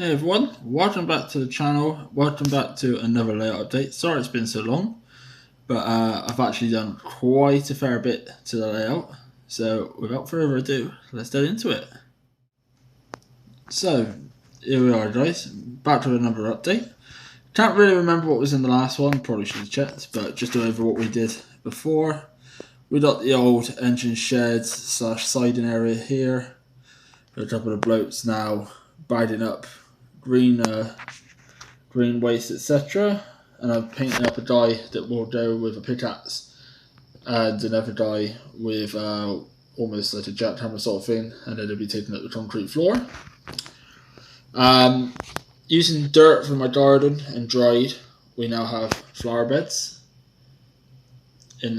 Hey everyone, welcome back to the channel, welcome back to another layout update. Sorry it's been so long, but I've actually done quite a fair bit to the layout. So without further ado, let's get into it. So, here we are guys, back to another update. Can't really remember what was in the last one, probably should have checked, but just over what we did before. We got the old engine sheds / siding area here. Got a couple of blokes now biting up green waste, etc. And I'm painting up a guy that will go with a pickaxe and another guy with almost like a jackhammer sort of thing, and then they'll be taking up the concrete floor. Using dirt from my garden and dried, we now have flower beds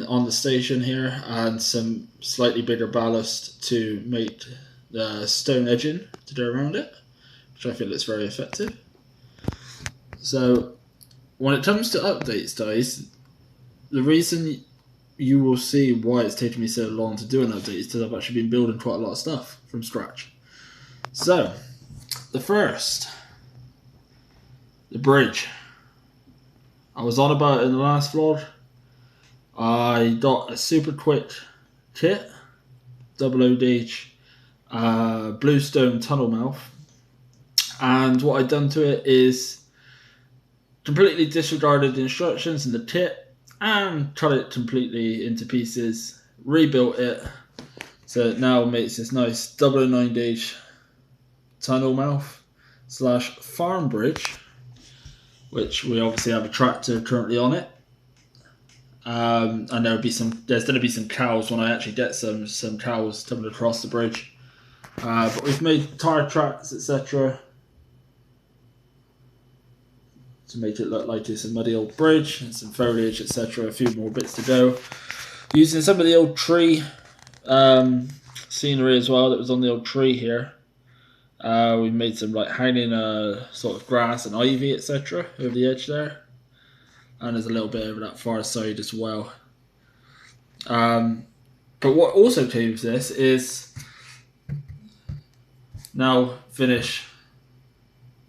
on the station here, and some slightly bigger ballast to make the stone edging to go around it, which I feel is very effective. So when it comes to updates, guys, the reason you will see why it's taken me so long to do an update is because I've actually been building quite a lot of stuff from scratch. So, the bridge. I was on about it in the last vlog. I got a super quick kit, double ODH, bluestone tunnel mouth, and what I'd done to it is completely disregarded the instructions in the kit and cut it completely into pieces, rebuilt it, so it now makes this nice 009 gauge tunnel mouth / farm bridge, which we obviously have a tractor currently on it. And there's going to be some cows when I actually get some cows coming across the bridge. But we've made tire tracks, etc., to make it look like it's a muddy old bridge, and some foliage, etc. A few more bits to go. Using some of the old tree scenery as well that was on the old tree here. We made some like hanging sort of grass and ivy, etc. over the edge there. And there's a little bit over that far side as well. But what also came with this is now finish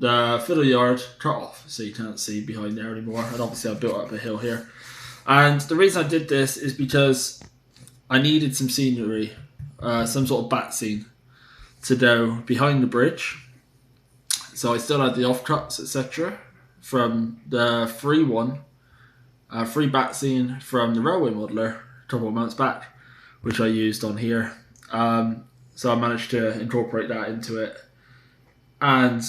the fiddle yard cut off, so you can't see behind there anymore. And obviously I built up a hill here. And the reason I did this is because I needed some scenery, some sort of bat scene to go behind the bridge. So I still had the offcuts, etc. from the free bat scene from the railway modeler a couple of months back, which I used on here. So I managed to incorporate that into it. And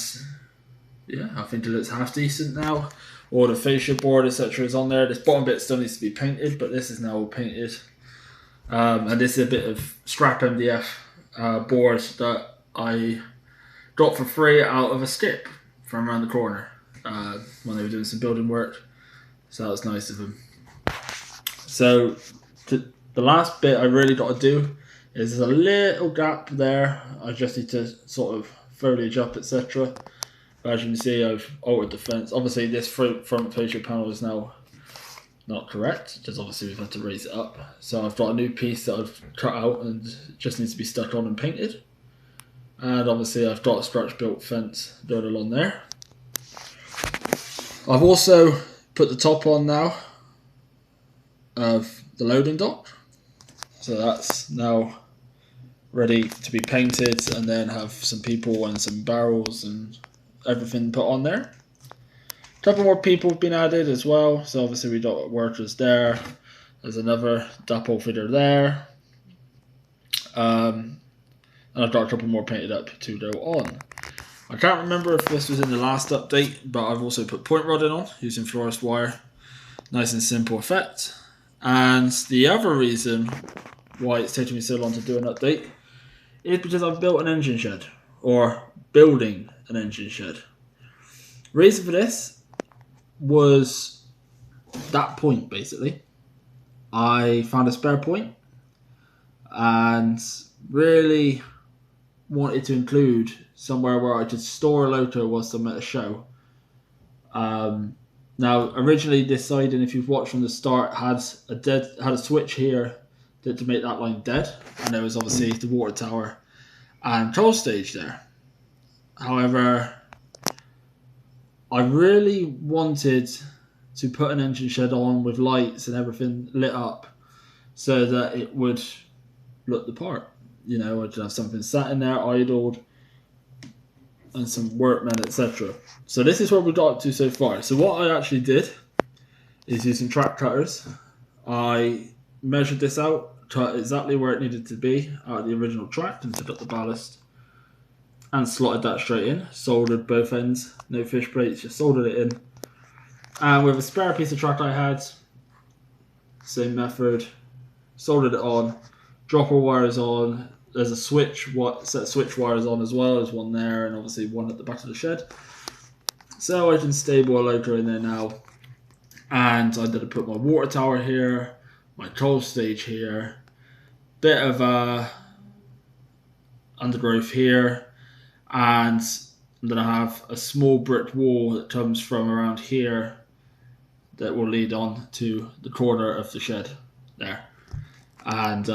yeah, I think it looks half decent now. All the fascia board, etc. is on there. This bottom bit still needs to be painted, but this is now all painted. And this is a bit of scrap MDF board that I got for free out of a skip from around the corner when they were doing some building work. So that was nice of them. So the last bit I really got to do is there's a little gap there. I just need to sort of foliage up, etc. But as you can see, I've altered the fence. Obviously, this front fascia panel is now not correct, because obviously we've had to raise it up. So I've got a new piece that I've cut out and just needs to be stuck on and painted. And obviously I've got a scratch built fence going along there. I've also put the top on now of the loading dock. So that's now ready to be painted, and then have some people and some barrels and everything put on there. A couple more people have been added as well. So obviously we got workers there. There's another depot fitter there. And I've got a couple more painted up to go on. I can't remember if this was in the last update, but I've also put point rodding on using florist wire. Nice and simple effect. And the other reason why it's taking me so long to do an update is because I've built an engine shed, or building an engine shed. Reason for this was that point, basically. I found a spare point and really wanted to include somewhere where I could store a loco whilst I'm at a show. Now, originally this siding, if you've watched from the start, had a switch here to make that line dead, and there was obviously the water tower and control stage there. However, I really wanted to put an engine shed on with lights and everything lit up so that it would look the part. You know, I'd have something sat in there, idled, and some workmen, etc. So this is what we got up to so far. So what I actually did is using track cutters. I measured this out, cut exactly where it needed to be out of the original track, and took up the ballast and slotted that straight in. Soldered both ends, no fish plates, just soldered it in. And with a spare piece of track I had, same method, soldered it on, dropper wires on. There's a switch, set of switch wires on as well. There's one there and obviously one at the back of the shed. So I can stable a loader in there now. And I did put my water tower here, my cold stage here, bit of undergrowth here, and then I have a small brick wall that comes from around here that will lead on to the corner of the shed there. And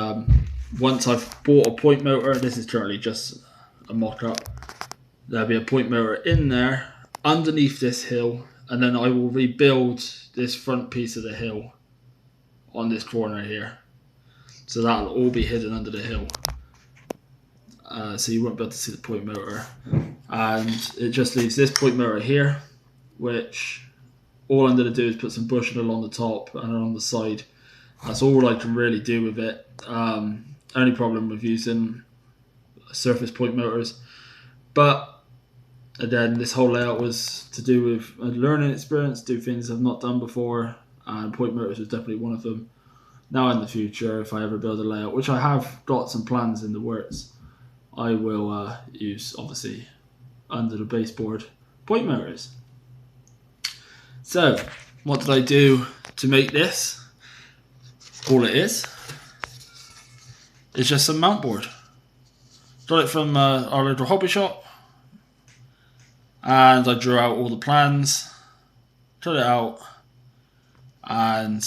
once I've bought a point motor, this is currently just a mock-up, there'll be a point motor in there underneath this hill, and then I will rebuild this front piece of the hill on this corner here. So that'll all be hidden under the hill. So you won't be able to see the point motor. And it just leaves this point motor here, which all I'm going to do is put some bushing along the top and along the side. That's all I can really do with it. Only problem with using surface point motors. But again, this whole layout was to do with a learning experience, do things I've not done before, and point motors was definitely one of them. Now in the future, if I ever build a layout, which I have got some plans in the works, I will use, obviously, under the baseboard point motors. So, what did I do to make this? All it is just some mount board. Got it from our little hobby shop, and I drew out all the plans, cut it out, and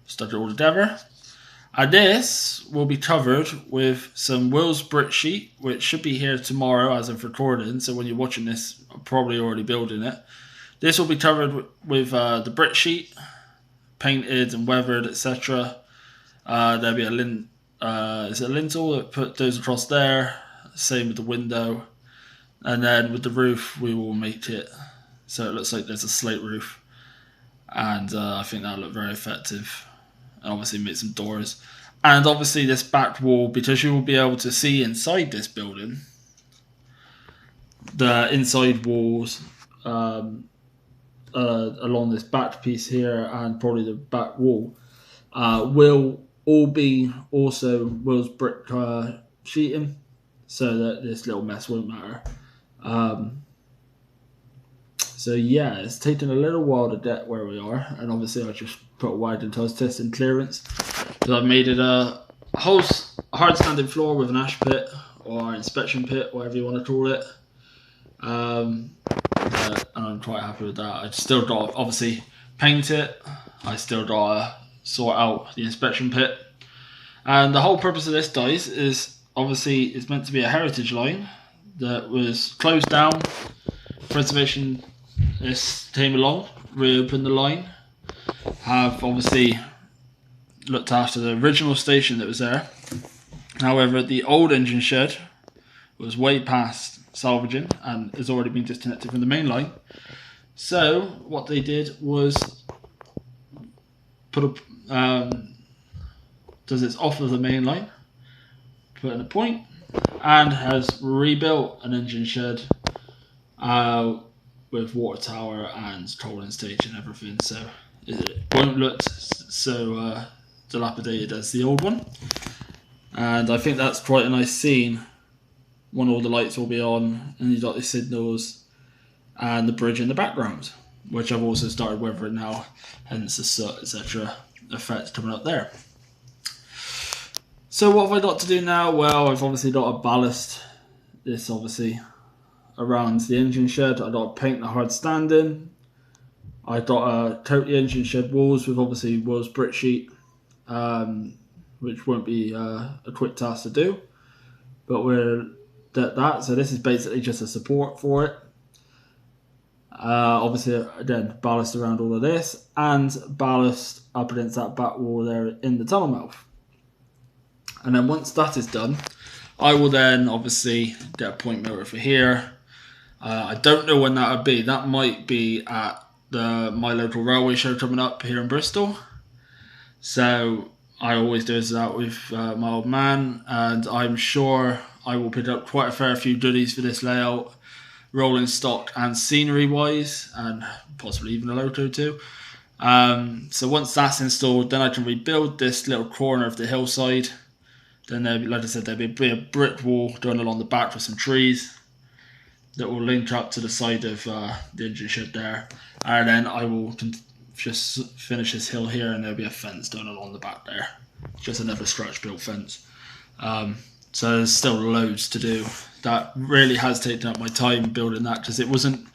stuck it all together. And this will be covered with some Will's brick sheet, which should be here tomorrow as of recording. So when you're watching this, I'm probably already building it. This will be covered with the brick sheet, painted and weathered, etc. There'll be a lintel that goes across there. Same with the window. And then with the roof, we will make it so it looks like there's a slate roof. And I think that'll look very effective. And obviously make some doors. And obviously this back wall, because you will be able to see inside this building, the inside walls along this back piece here and probably the back wall will all be also Will's brick sheeting, so that this little mess won't matter. So yeah, it's taken a little while to get where we are, and obviously I just put a wide until I was testing clearance. So I've made it a whole hard standing floor with an ash pit or inspection pit, whatever you want to call it. And I'm quite happy with that. I still got to obviously paint it. I still got to sort out the inspection pit. And the whole purpose of this, guys, is obviously it's meant to be a heritage line that was closed down. Preservation came along, reopened the line, have obviously looked after the original station that was there. However, the old engine shed was way past salvaging and has already been disconnected from the main line. So what they did was put does its off of the main line, put in a point, and has rebuilt an engine shed with water tower and coaling stage and everything, so it won't look so dilapidated as the old one. And I think that's quite a nice scene when all the lights will be on and you've got the signals and the bridge in the background, which I've also started weathering now, hence the soot, etc. effect coming up there. So what have I got to do now? Well, I've obviously got to ballast this obviously around the engine shed. I've got to paint the hard standing. I've got to coat the engine shed walls with obviously Will's brick sheet, which won't be a quick task to do, but we're at that. So this is basically just a support for it. Obviously, again, ballast around all of this, and ballast up against that back wall there in the tunnel mouth. And then once that is done, I will then obviously get a point motor for here. I don't know when that would be. That might be at my local railway show coming up here in Bristol. So I always do that with my old man, and I'm sure I will pick up quite a fair few goodies for this layout, rolling stock and scenery wise, and possibly even a loto too. So once that's installed, then I can rebuild this little corner of the hillside. Then there, like I said, there'll be a brick wall going along the back with some trees that will link up to the side of the engine shed there, and then I will just finish this hill here, and there'll be a fence going along the back there, just another stretch built fence. So there's still loads to do. That really has taken up my time building that, because it wasn't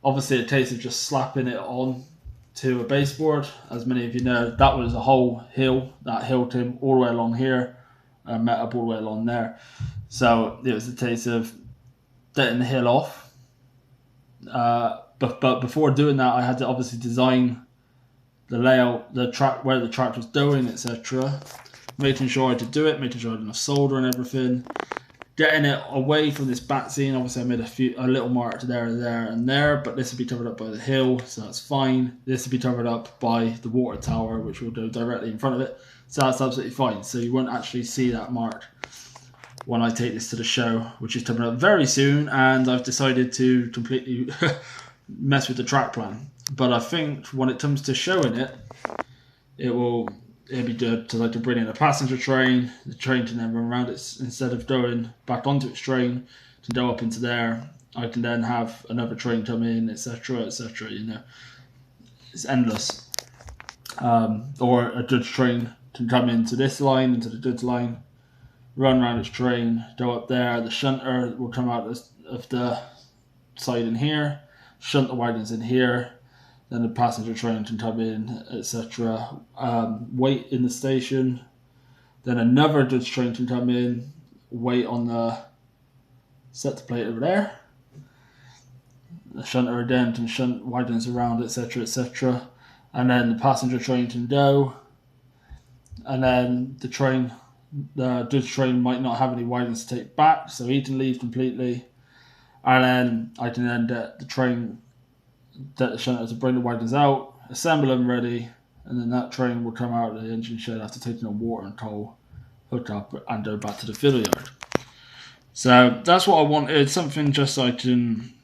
obviously a case of just slapping it on to a baseboard. As many of you know, that was a whole hill. That hill came all the way along here and met up all the way along there. So it was a case of getting the hill off. But before doing that, I had to obviously design the layout, the track, where the track was going, etc. Making sure I could do it, making sure I had enough solder and everything. Getting it away from this back scene. Obviously, I made a little mark there, and there, but this will be covered up by the hill, so that's fine. This will be covered up by the water tower, which will go directly in front of it, so that's absolutely fine. So you won't actually see that mark when I take this to the show, which is coming up very soon, and I've decided to completely mess with the track plan. But I think when it comes to showing it, it'll be good to bring in a passenger train. The train can then run around it instead of going back onto its train to go up into there. I can then have another train come in, etc., etc. You know, it's endless. Or a goods train can come into this line, into the goods line, run around its train, go up there. The shunter will come out of the side in here, shunt the wagons in here. Then the passenger train can come in, etc. Wait in the station. Then another goods train can come in, wait on the set plate over there. The shunter again can shunt wagons around, etc., etc. And then the passenger train can go. And then the goods train might not have any wagons to take back, so he can leave completely. And then I can then get the train, the shunter to bring the wagons out, assemble them ready, and then that train will come out of the engine shed after taking on water and coal, hook up, and go back to the fiddle yard. So that's what I wanted, something just so I can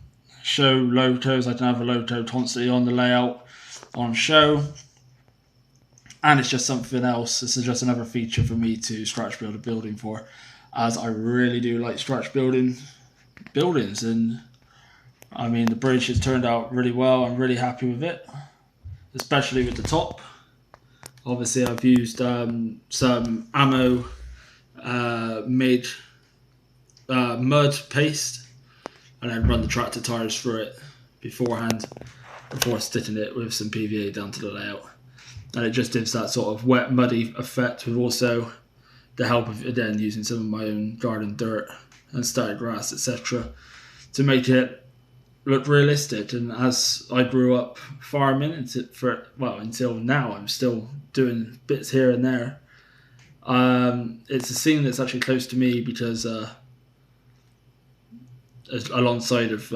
show lotos. I can have a loto constantly on the layout on show, and it's just something else. This is just another feature for me to scratch build a building for, as I really do like scratch building buildings. And I mean, the bridge has turned out really well. I'm really happy with it, especially with the top. Obviously, I've used some ammo made mud paste, and then run the tractor tires through it beforehand, before stitching it with some PVA down to the layout. And it just gives that sort of wet, muddy effect, with also the help of, again, using some of my own garden dirt and started grass, etc., to make it look realistic. And as I grew up farming until now, I'm still doing bits here and there. It's a scene that's actually close to me, because alongside of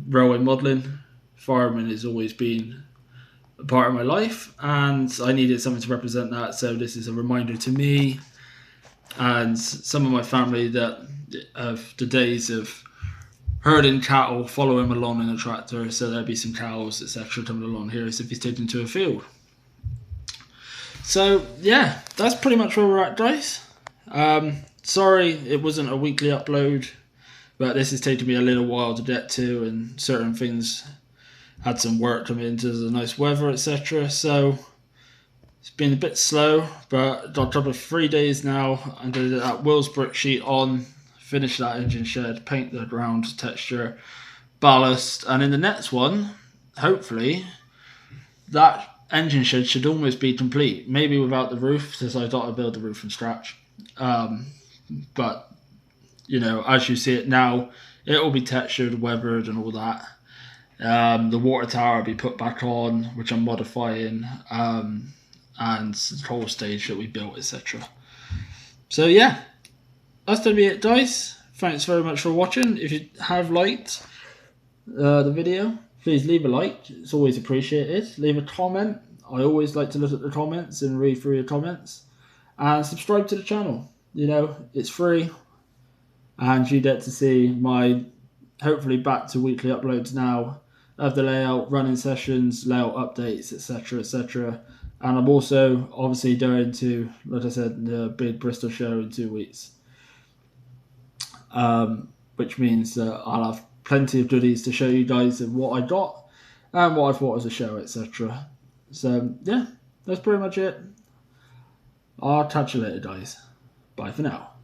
railway modelling, farming has always been a part of my life, and I needed something to represent that. So this is a reminder to me and some of my family that of the days of herding cattle, following along in a tractor. So there'll be some cows, etc., coming along here as if he's taken to a field. So yeah, that's pretty much where we're at, guys. Sorry it wasn't a weekly upload, but this has taken me a little while to get to, and certain things had some work come into the nice weather, etc. So it's been a bit slow, but got a couple of 3 days now. I'm going to do that Wills brick sheet on, finish that engine shed, paint the ground texture, ballast, and in the next one, hopefully, that engine shed should almost be complete. Maybe without the roof, since I thought I'd build the roof from scratch. But, you know, as you see it now, it will be textured, weathered, and all that. The water tower will be put back on, which I'm modifying, and the whole stage that we built, etc. So yeah, that's going to be it, guys. Thanks very much for watching. If you have liked the video, please leave a like. It's always appreciated. Leave a comment. I always like to look at the comments and read through your comments. And subscribe to the channel. You know, it's free. And you get to see my, hopefully back to weekly uploads now, of the layout, running sessions, layout updates, etc, etc. And I'm also obviously going to, like I said, the big Bristol show in 2 weeks. Which means that I'll have plenty of goodies to show you guys of what I got and what I thought was a show, etc. So yeah, that's pretty much it. I'll catch you later, guys. Bye for now.